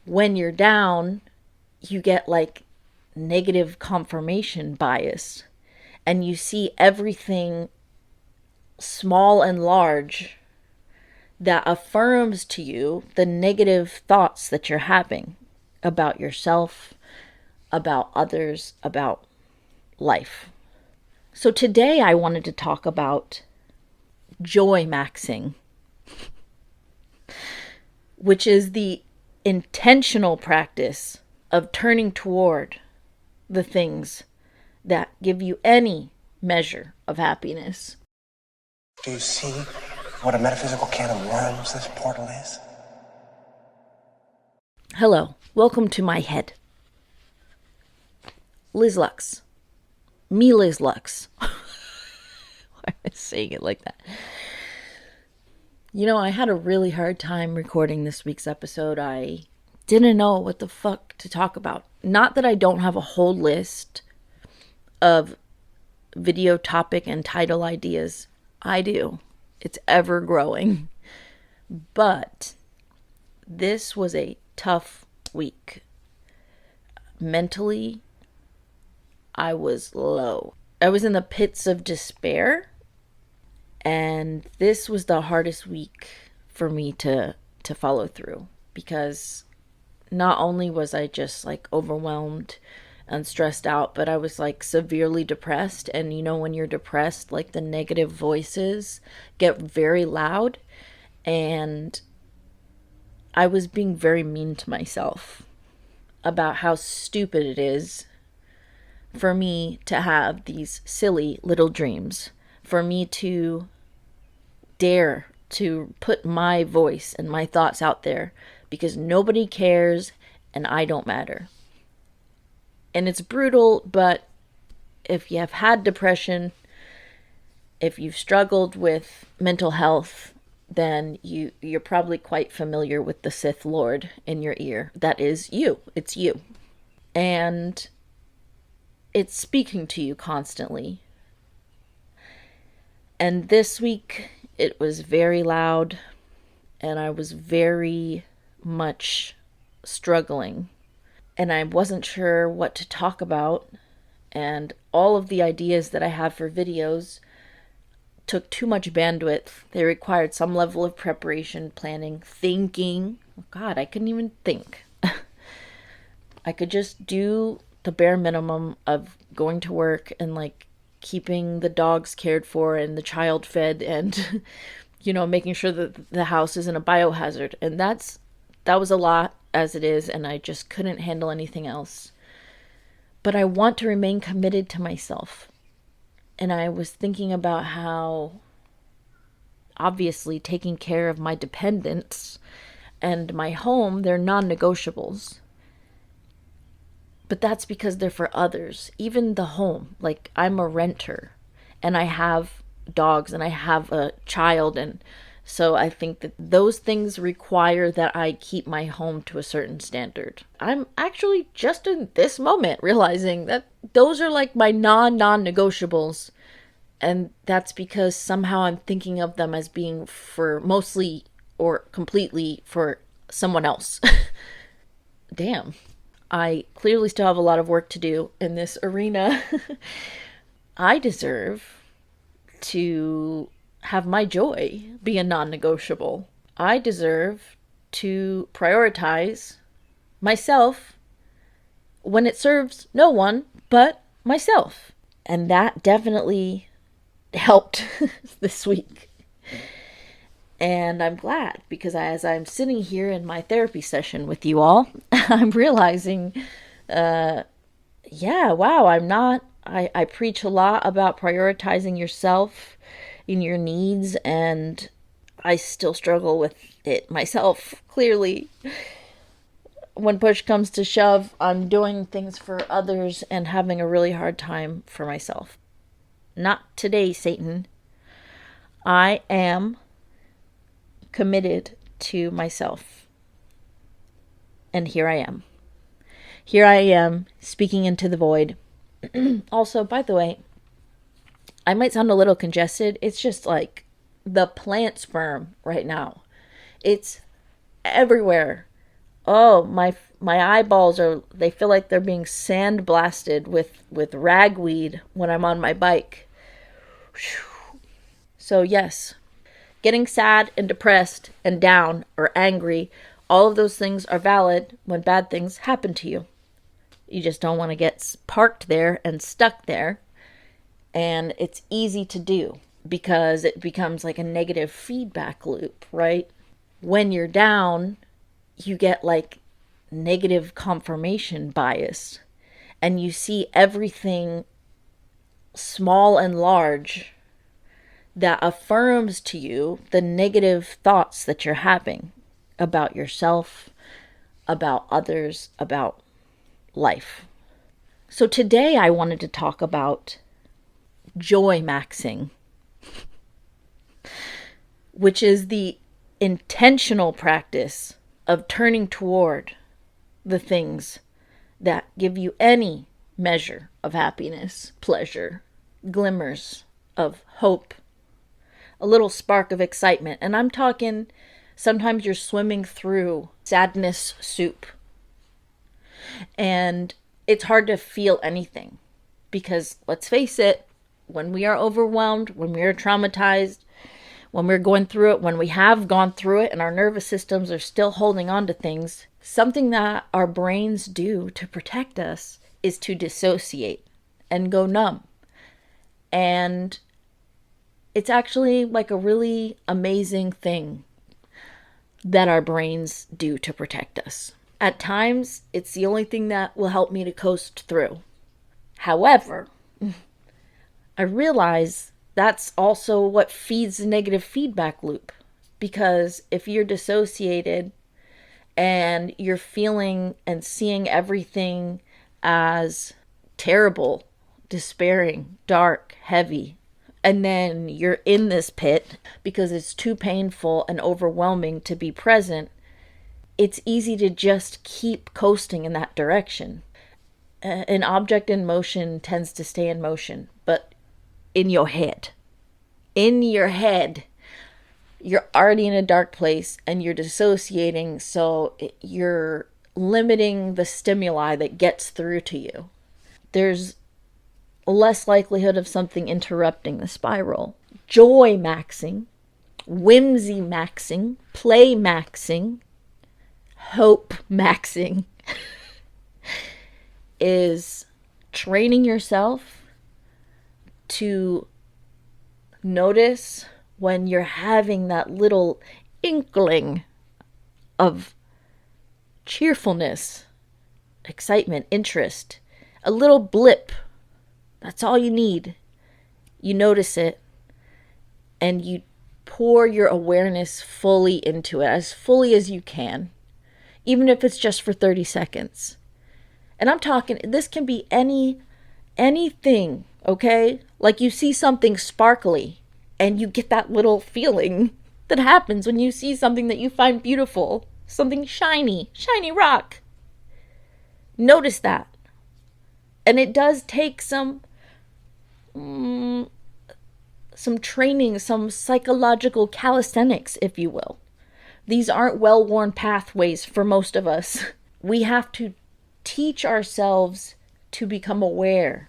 when you're down, you get like negative confirmation bias, and you see everything small and large that affirms to you the negative thoughts that you're having about yourself, about others, about life. So today I wanted to talk about Joymaxxing, which is the intentional practice of turning toward the things that give you any measure of happiness. Do you see what a metaphysical can of worms this portal is? Hello, welcome to my head. Liz Lux. Me, Liz Lux. Why am I saying it like that? You know, I had a really hard time recording this week's episode. I didn't know what the fuck to talk about. Not that I don't have a whole list of video topic and title ideas. I do. It's ever growing. But this was a tough week. Mentally, I was low. I was in the pits of despair. And this was the hardest week for me to follow through, because not only was I just like overwhelmed and stressed out, but I was like severely depressed. And you know, when you're depressed, like the negative voices get very loud, and I was being very mean to myself about how stupid it is for me to have these silly little dreams, for me to dare to put my voice and my thoughts out there, because nobody cares and I don't matter. And it's brutal, but if you have had depression, if you've struggled with mental health, then you're probably quite familiar with the Sith Lord in your ear. That is you. It's you. And it's speaking to you constantly. And this week, it was very loud, and I was very much struggling. And I wasn't sure what to talk about, and all of the ideas that I have for videos took too much bandwidth. They required some level of preparation, planning, thinking. Oh God, I couldn't even think. I could just do the bare minimum of going to work and like keeping the dogs cared for and the child fed and, you know, making sure that the house isn't a biohazard. And that was a lot as it is, and I just couldn't handle anything else. But I want to remain committed to myself. And I was thinking about how obviously taking care of my dependents and my home, they're non-negotiables. But that's because they're for others. Even the home, like I'm a renter and I have dogs and I have a child, and so I think that those things require that I keep my home to a certain standard. I'm actually just in this moment realizing that those are like my non-negotiables, and that's because somehow I'm thinking of them as being for mostly or completely for someone else. Damn. I clearly still have a lot of work to do in this arena. I deserve to have my joy be a non-negotiable. I deserve to prioritize myself when it serves no one but myself. And that definitely helped this week. And I'm glad, because as I'm sitting here in my therapy session with you all, I'm realizing, yeah, wow, I preach a lot about prioritizing yourself in your needs, and I still struggle with it myself, clearly. When push comes to shove, I'm doing things for others and having a really hard time for myself. Not today, Satan. I am committed to myself. And here I am. Here I am, speaking into the void. Also, by the way, I might sound a little congested. It's just like the plant sperm right now. It's everywhere Oh, my eyeballs they feel like they're being sandblasted with ragweed when I'm on my bike. So yes, getting sad and depressed and down or angry, all of those things are valid when bad things happen to you. You just don't want to get parked there and stuck there. And it's easy to do because it becomes like a negative feedback loop, right? When you're down, you get like negative confirmation bias and you see everything small and large that affirms to you the negative thoughts that you're having about yourself, about others, about life. So today I wanted to talk about Joymaxxing, which is the intentional practice of turning toward the things that give you any measure of happiness, pleasure, glimmers of hope, a little spark of excitement. And I'm talking sometimes you're swimming through sadness soup and it's hard to feel anything because let's face it, when we are overwhelmed, when we are traumatized, when we're going through it, when we have gone through it and our nervous systems are still holding on to things, something that our brains do to protect us is to dissociate and go numb. And it's actually like a really amazing thing that our brains do to protect us. At times, it's the only thing that will help me to coast through. However, I realize that's also what feeds the negative feedback loop. Because if you're dissociated and you're feeling and seeing everything as terrible, despairing, dark, heavy, and then you're in this pit because it's too painful and overwhelming to be present, it's easy to just keep coasting in that direction. An object in motion tends to stay in motion, but in your head. In your head, you're already in a dark place and you're dissociating, so you're limiting the stimuli that gets through to you. There's less likelihood of something interrupting the spiral. Joymaxxing, whimsy maxing, play maxing, hope maxing is training yourself to notice when you're having that little inkling of cheerfulness, excitement, interest, a little blip. That's all you need. You notice it and you pour your awareness fully into it, as fully as you can, even if it's just for 30 seconds. And I'm talking, this can be anything, okay? Like you see something sparkly and you get that little feeling that happens when you see something that you find beautiful, something shiny rock. Notice that. And it does take some training, some psychological calisthenics, if you will. These aren't well-worn pathways for most of us. We have to teach ourselves to become aware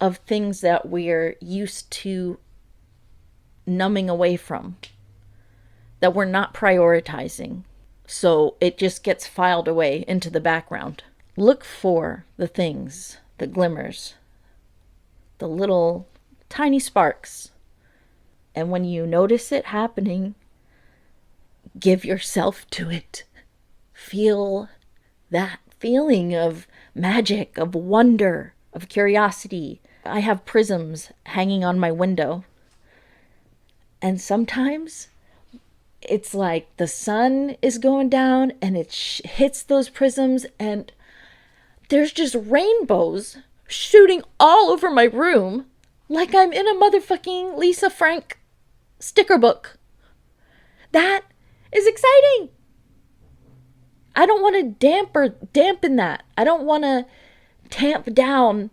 of things that we're used to numbing away from, that we're not prioritizing. So it just gets filed away into the background. Look for the things, the glimmers, the little tiny sparks. And when you notice it happening, give yourself to it. Feel that feeling of magic, of wonder, of curiosity. I have prisms hanging on my window. And sometimes it's like the sun is going down and it hits those prisms and there's just rainbows shooting all over my room like I'm in a motherfucking Lisa Frank sticker book. That is exciting. I don't want to dampen that. I don't want to tamp down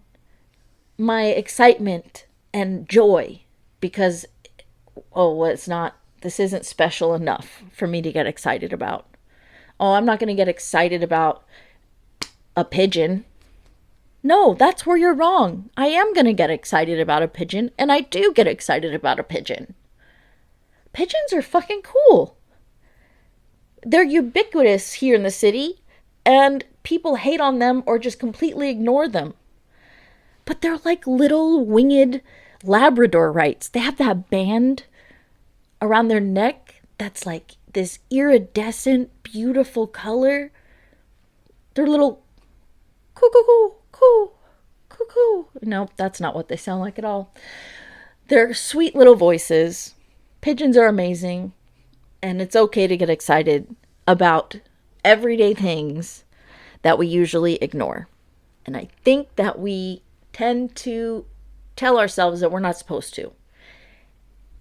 my excitement and joy because, this isn't special enough for me to get excited about. Oh, I'm not going to get excited about a pigeon. No, that's where you're wrong. I am going to get excited about a pigeon, and I do get excited about a pigeon. Pigeons are fucking cool. They're ubiquitous here in the city, and people hate on them or just completely ignore them. But they're like little winged Labrador rights. They have that band around their neck that's like this iridescent, beautiful color. They're little coo coo coo coo coo coo. Nope, that's not what they sound like at all. They're sweet little voices. Pigeons are amazing, and it's okay to get excited about everyday things that we usually ignore. And I think that we tend to tell ourselves that we're not supposed to.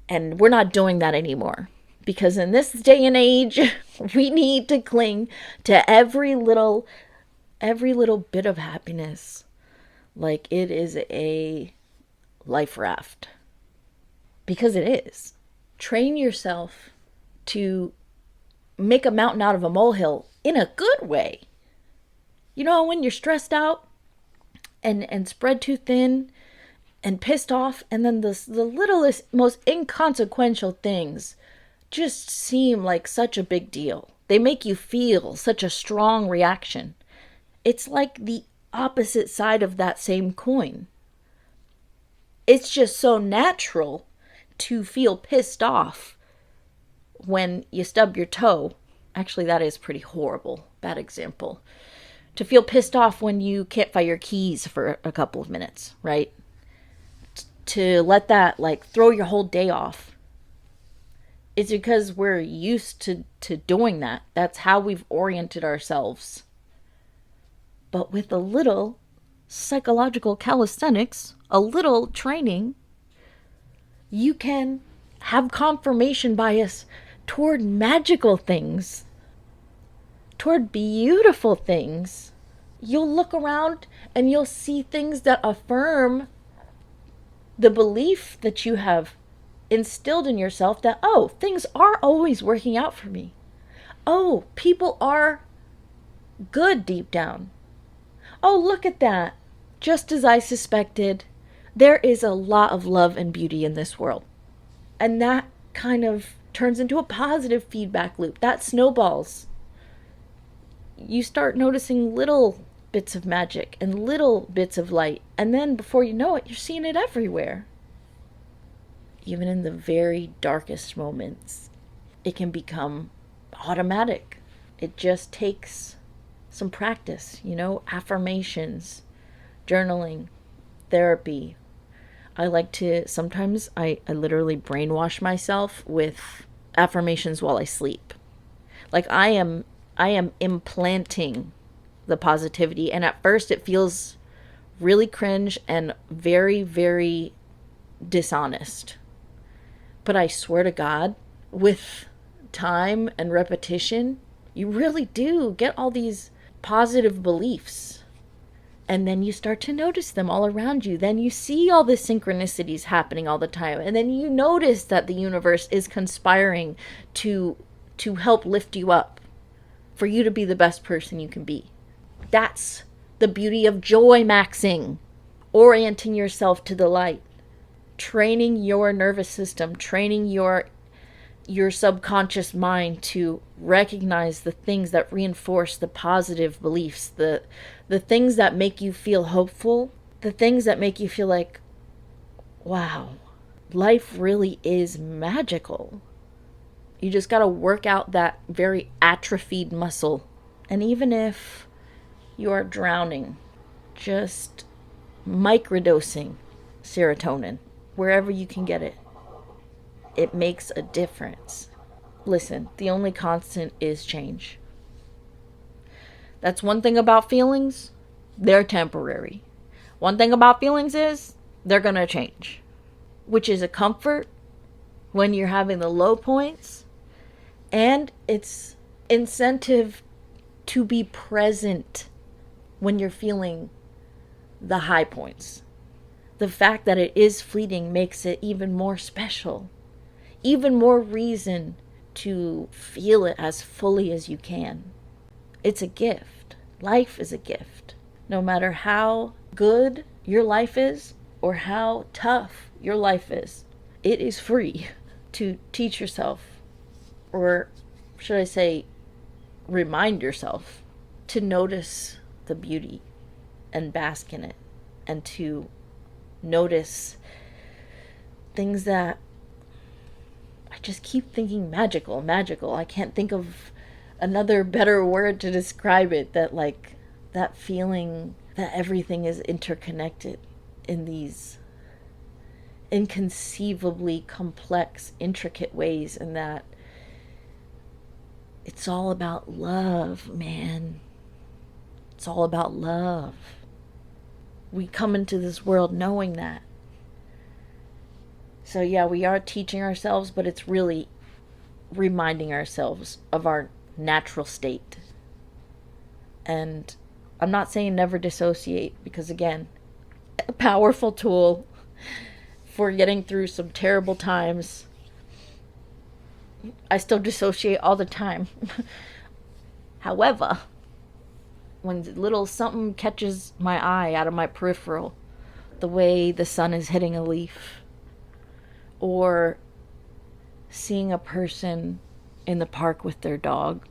And we're not doing that anymore. Because in this day and age, we need to cling to every little bit of happiness like it is a life raft. Because it is. Train yourself to make a mountain out of a molehill in a good way. You know, when you're stressed out and spread too thin and pissed off, and then the littlest, most inconsequential things just seem like such a big deal. They make you feel such a strong reaction. It's like the opposite side of that same coin. It's just so natural to feel pissed off when you stub your toe. Actually, that is pretty horrible. Bad example. To feel pissed off when you can't find your keys for a couple of minutes, right? To let that like throw your whole day off. It's because we're used to doing that. That's how we've oriented ourselves. But with a little psychological calisthenics, a little training, you can have confirmation bias toward magical things, toward beautiful things. You'll look around and you'll see things that affirm the belief that you have instilled in yourself that, oh, things are always working out for me. Oh, people are good deep down. Oh, look at that. Just as I suspected, there is a lot of love and beauty in this world. And that kind of turns into a positive feedback loop. That snowballs. You start noticing little bits of magic and little bits of light. And then before you know it, you're seeing it everywhere. Even in the very darkest moments, it can become automatic. It just takes some practice, affirmations, journaling, therapy. I like to, sometimes I literally brainwash myself with affirmations while I sleep. Like I am implanting the positivity, and at first it feels really cringe and very, very dishonest. But I swear to God, with time and repetition, you really do get all these positive beliefs. And then you start to notice them all around you. Then you see all the synchronicities happening all the time. And then you notice that the universe is conspiring to help lift you up, for you to be the best person you can be. That's the beauty of Joymaxxing. Orienting yourself to the light. Training your nervous system, training your subconscious mind to recognize the things that reinforce the positive beliefs, the things that make you feel hopeful, the things that make you feel like, wow, life really is magical. You just got to work out that very atrophied muscle. And even if you are drowning, just microdosing serotonin wherever you can get it. It makes a difference. Listen, the only constant is change. That's one thing about feelings. They're temporary. One thing about feelings is they're going to change, which is a comfort when you're having the low points, and it's incentive to be present when you're feeling the high points. The fact that it is fleeting makes it even more special, even more reason to feel it as fully as you can. It's a gift. Life is a gift. No matter how good your life is or how tough your life is, it is free to teach yourself, or should I say, remind yourself to notice the beauty and bask in it, and to notice things that I just keep thinking magical, magical. I can't think of another better word to describe it, that like that feeling that everything is interconnected in these inconceivably complex, intricate ways, and that it's all about love, man. It's all about love. We come into this world knowing that. So yeah, we are teaching ourselves, but it's really reminding ourselves of our natural state. And I'm not saying never dissociate, because again, a powerful tool for getting through some terrible times. I still dissociate all the time. However, when little something catches my eye out of my peripheral, the way the sun is hitting a leaf, or seeing a person in the park with their dog,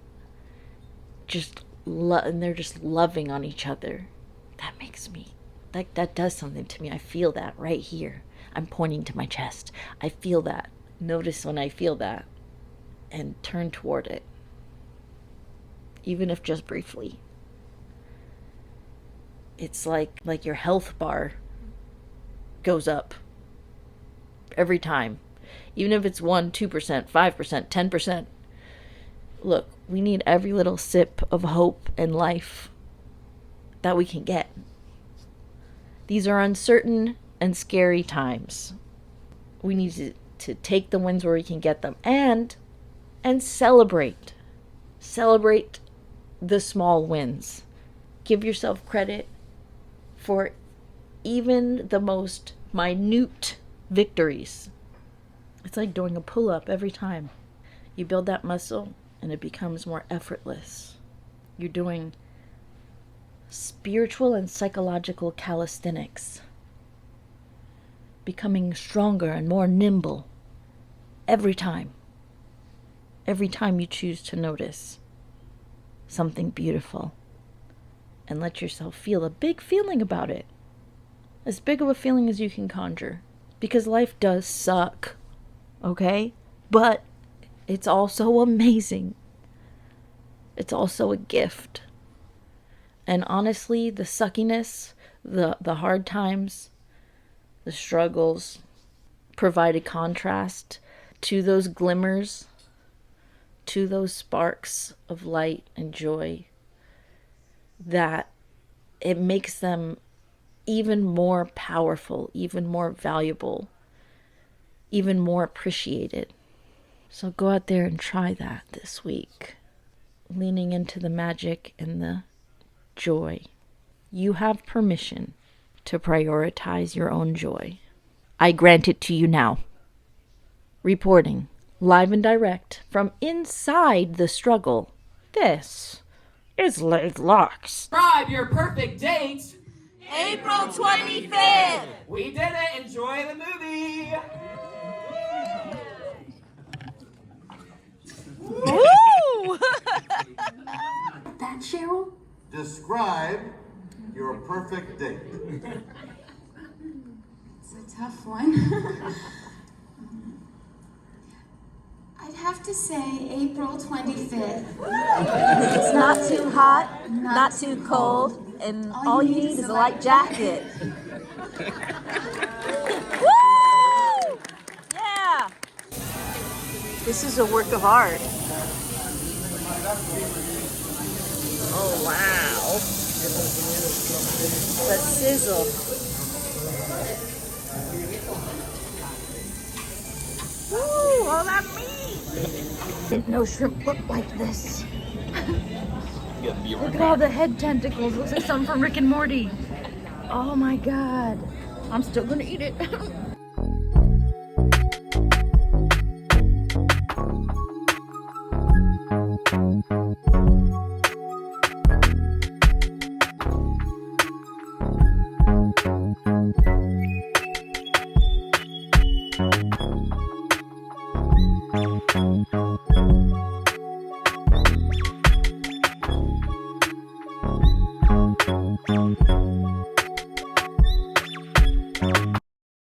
and they're just loving on each other, that makes me, that does something to me. I feel that right here. I'm pointing to my chest. I feel that. Notice when I feel that, and turn toward it, even if just briefly. It's like your health bar goes up every time, even if it's 1%, 2%, 5%, 10%. Look, we need every little sip of hope and life that we can get. These are uncertain and scary times. We need to take the wins where we can get them, and celebrate the small wins. Give yourself credit for even the most minute victories. It's like doing a pull-up every time. You build that muscle and it becomes more effortless. You're doing spiritual and psychological calisthenics, becoming stronger and more nimble every time. Every time you choose to notice something beautiful and let yourself feel a big feeling about it. As big of a feeling as you can conjure. Because life does suck, okay? But it's also amazing. It's also a gift. And honestly, the suckiness, the hard times, the struggles provide a contrast to those glimmers, to those sparks of light and joy, that it makes them even more powerful, even more valuable, even more appreciated. So go out there and try that this week, leaning into the magic and the joy. You have permission to prioritize your own joy. I grant it to you now. Reporting live and direct from inside the struggle, this is Lux. Describe your perfect date. April 25th! We did it. Enjoy the movie. Woo! That, Cheryl? Describe your perfect date. It's a tough one. I'd have to say April 25th. It's not too hot, not too cold, and all you need is a light jacket. Woo! Yeah! This is a work of art. Oh, wow. The sizzle. Woo! All that meat! Didn't know shrimp looked like this. Look at all the head tentacles. Looks like something from Rick and Morty. Oh my god. I'm still gonna eat it.